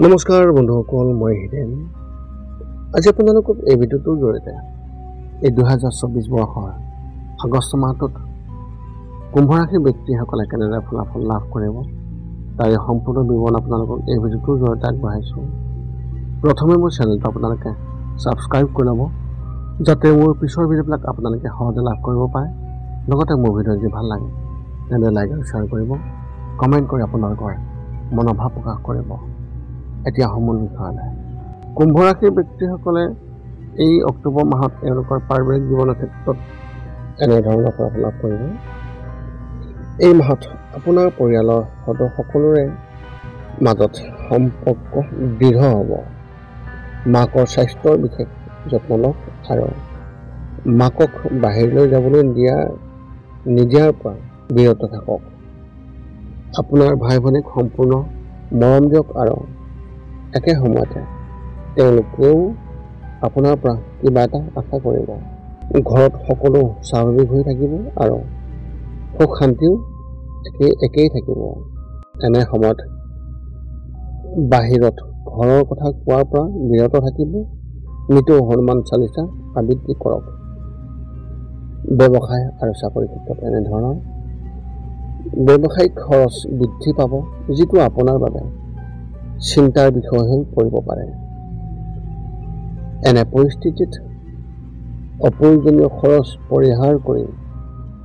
নমস্কাৰ বন্ধুসকল, মই হিৰেন। আজি আপোনালোকক এই ভিডিঅ'টোৰ জৰিয়তে এই 2024 বৰ্ষৰ আগষ্ট মাহটোত কুম্ভ ৰাশিৰ ব্যক্তিসকলে কেনেদৰে ফলাফল লাভ কৰিব তাৰ সম্পূৰ্ণ বিৱৰণ আপোনালোকক এই ভিডিঅ'টোৰ জৰিয়তে আগবঢ়াইছোঁ। প্ৰথমে মোৰ চেনেলটো আপোনালোকে ছাবস্ক্ৰাইব কৰি ল'ব, যাতে মোৰ পিছৰ ভিডিঅ'বিলাক আপোনালোকে সহজে লাভ কৰিব পাৰে। লগতে মোৰ ভিডিঅ' যদি ভাল লাগে তেন্তে লাইক আৰু শ্বেয়াৰ কৰিব, কমেণ্ট কৰি আপোনালোকৰ মনোভাৱ প্ৰকাশ কৰিব। এতিয়া সমূল বিষয়লৈ। কুম্ভ ৰাশিৰ ব্যক্তিসকলে এই অক্টোবৰ মাহত তেওঁলোকৰ পাৰিবাৰিক জীৱনৰ ক্ষেত্ৰত এনেধৰণৰ ফলাফল লাভ কৰিব। এই মাহত আপোনাৰ পৰিয়ালৰ সকলোৰে মাজত সম্পৰ্ক দৃঢ় হ'ব। মাকৰ স্বাস্থ্যৰ বিশেষ যত্ন লওক আৰু মাকক বাহিৰলৈ যাবলৈ নিদিয়াৰ পৰা বিৰত থাকক। আপোনাৰ ভাই ভনীক সম্পূৰ্ণ মৰম দিয়ক আৰু একে সময়তে তেওঁলোকেও আপোনাৰ পৰা কিবা এটা আশা কৰিব। ঘৰত সকলো স্বাভাৱিক হৈ থাকিব আৰু সুখ শান্তিও একেই থাকিব। এনে সময়ত বাহিৰত ঘৰৰ কথা কোৱাৰ পৰা বিৰত থাকিব। নিতৌ হনুমান চালিচা আবৃত্তি কৰক। ব্যৱসায় আৰু চাকৰিৰ ক্ষেত্ৰত এনেধৰণৰ ব্যৱসায়িক খৰচ বৃদ্ধি পাব, যিটো আপোনাৰ বাবে চিন্তাৰ বিষয় হৈ পৰিব পাৰে। এনে পৰিস্থিতিত অপ্ৰয়োজনীয় খৰচ পৰিহাৰ কৰি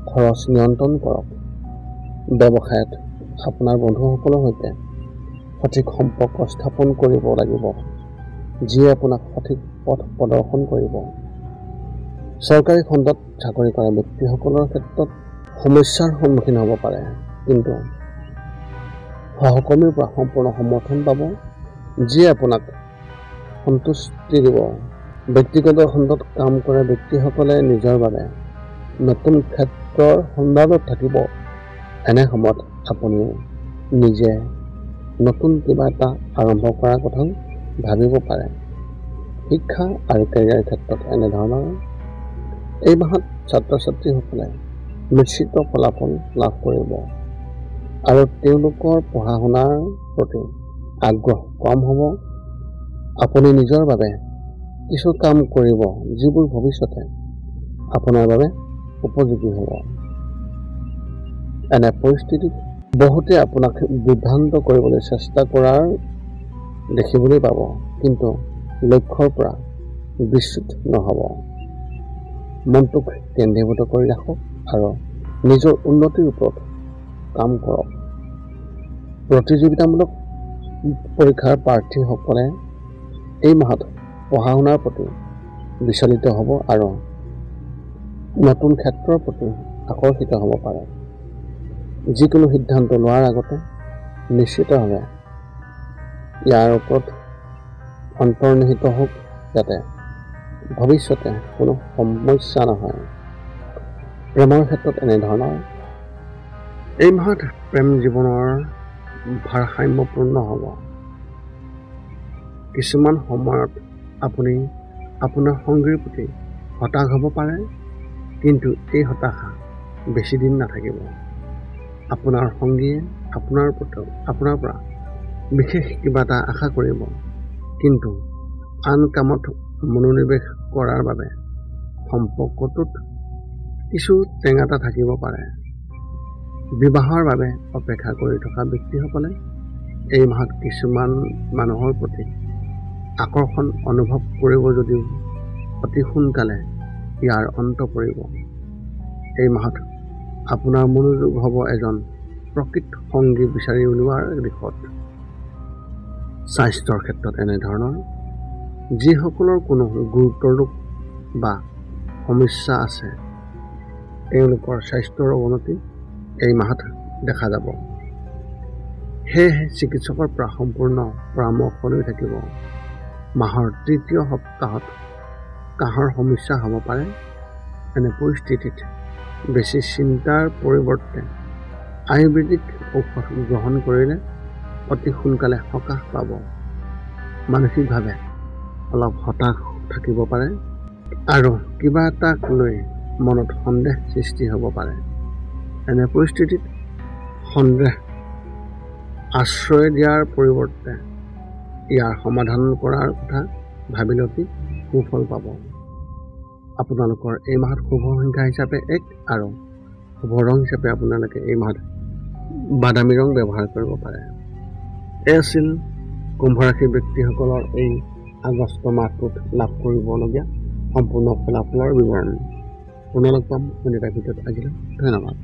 খৰচ নিয়ন্ত্ৰণ কৰক। ব্যৱসায়ত আপোনাৰ বন্ধুসকলৰ সৈতে সঠিক সম্পৰ্ক স্থাপন কৰিব লাগিব, যিয়ে আপোনাক সঠিক পথ প্ৰদৰ্শন কৰিব। চৰকাৰী খণ্ডত চাকৰি কৰা ব্যক্তিসকলৰ ক্ষেত্ৰত সমস্যাৰ সন্মুখীন হ'ব পাৰে, কিন্তু সহকৰ্মীৰ পৰা সম্পূৰ্ণ সমৰ্থন পাব, যিয়ে আপোনাক সন্তুষ্টি দিব। ব্যক্তিগত খণ্ডত কাম কৰা ব্যক্তিসকলে নিজৰ বাবে নতুন ক্ষেত্ৰৰ সন্ধানত থাকিব। এনে সময়ত আপুনিও নিজে নতুন কিবা এটা আৰম্ভ কৰাৰ কথাও ভাবিব পাৰে। শিক্ষা আৰু কেৰিয়াৰ ক্ষেত্ৰত এনেধৰণৰ এই মাহত ছাত্ৰ ছাত্ৰীসকলে নিশ্চিত ফলাফল লাভ কৰিব আৰু তেওঁলোকৰ পঢ়া শুনাৰ প্ৰতি আগ্ৰহ কম হ'ব। আপুনি নিজৰ বাবে কিছু কাম কৰিব, যিবোৰ ভৱিষ্যতে আপোনাৰ বাবে উপযোগী হ'ব। এনে পৰিস্থিতিত বহুতে আপোনাক বিভ্ৰান্ত কৰিবলৈ চেষ্টা কৰাৰ দেখিবলৈ পাব, কিন্তু লক্ষ্যৰ পৰা বিচ্যুত নহ'ব। মনটোক কেন্দ্ৰীভূত কৰি ৰাখক আৰু নিজৰ উন্নতিৰ ওপৰত কাম কৰক। প্ৰতিযোগিতামূলক পৰীক্ষাৰ প্ৰাৰ্থীসকলে এই মাহত পঢ়া শুনাৰ প্ৰতি বিচলিত হ'ব আৰু নতুন ক্ষেত্ৰৰ প্ৰতি আকৰ্ষিত হ'ব পাৰে। যিকোনো সিদ্ধান্ত লোৱাৰ আগতে নিশ্চিতভাৱে ইয়াৰ ওপৰত অন্তৰ্নিহিত হওক, যাতে ভৱিষ্যতে কোনো সমস্যা নহয়। প্ৰেমৰ ক্ষেত্ৰত এনেধৰণৰ এই মাহত প্ৰেম জীৱনৰ ভাৰসাম্যপূৰ্ণ হ'ব। কিছুমান সময়ত আপুনি আপোনাৰ সংগীৰ প্ৰতি হতাশ হ'ব পাৰে, কিন্তু এই হতাশা বেছি দিন নাথাকিব। আপোনাৰ সংগীয়ে আপোনাৰ পৰা বিশেষ কিবা এটা আশা কৰিব, কিন্তু আন কামত মনোনিৱেশ কৰাৰ বাবে সম্পৰ্কটোত কিছু টেঙাটা থাকিব পাৰে। বিবাহৰ বাবে অপেক্ষা কৰি থকা ব্যক্তিসকলে এই মাহত কিছুমান মানুহৰ প্ৰতি আকৰ্ষণ অনুভৱ কৰিব, যদিও অতি সোনকালে ইয়াৰ অন্ত পৰিব। এই মাহত আপোনাৰ মনোযোগ হ'ব এজন প্ৰকৃত সংগী বিচাৰি উলিওৱাৰ দিশত। স্বাস্থ্যৰ ক্ষেত্ৰত এনেধৰণৰ যিসকলৰ কোনো গুৰুতৰ ৰোগ বা সমস্যা আছে, তেওঁলোকৰ স্বাস্থ্যৰ অৱনতি এই মাহত দেখা যাব। সেয়েহে চিকিৎসকৰ পৰা সম্পূৰ্ণ পৰামৰ্শ লৈ থাকিব। মাহৰ তৃতীয় সপ্তাহত কাহৰ সমস্যা হ'ব পাৰে। এনে পৰিস্থিতিত বেছি চিন্তাৰ পৰিৱৰ্তে আয়ুৰ্বেদিক ঔষধ গ্ৰহণ কৰিলে অতি সোনকালে সকাহ পাব। মানসিকভাৱে অলপ হতাশ থাকিব পাৰে আৰু কিবা এটাক লৈ মনত সন্দেহ সৃষ্টি হ'ব পাৰে। এনে পৰিস্থিতিত সন্দেহ আশ্ৰয় দিয়াৰ পৰিৱৰ্তে ইয়াৰ সমাধান কৰাৰ কথা ভাবিলে অতি সুফল পাব। আপোনালোকৰ এই মাহত শুভ সংখ্যা হিচাপে 1 আৰু শুভ ৰং হিচাপে আপোনালোকে এই মাহত বাদামী ৰং ব্যৱহাৰ কৰিব পাৰে। এই আছিল কুম্ভ ৰাশিৰ ব্যক্তিসকলৰ এই আগষ্ট মাহটোত লাভ কৰিবলগীয়া সম্পূৰ্ণ ফলাফলৰ বিৱৰণ। পুনৰ লগ পাম অন্য এটা ভিডিঅ'ত। আজিলৈ ধন্যবাদ।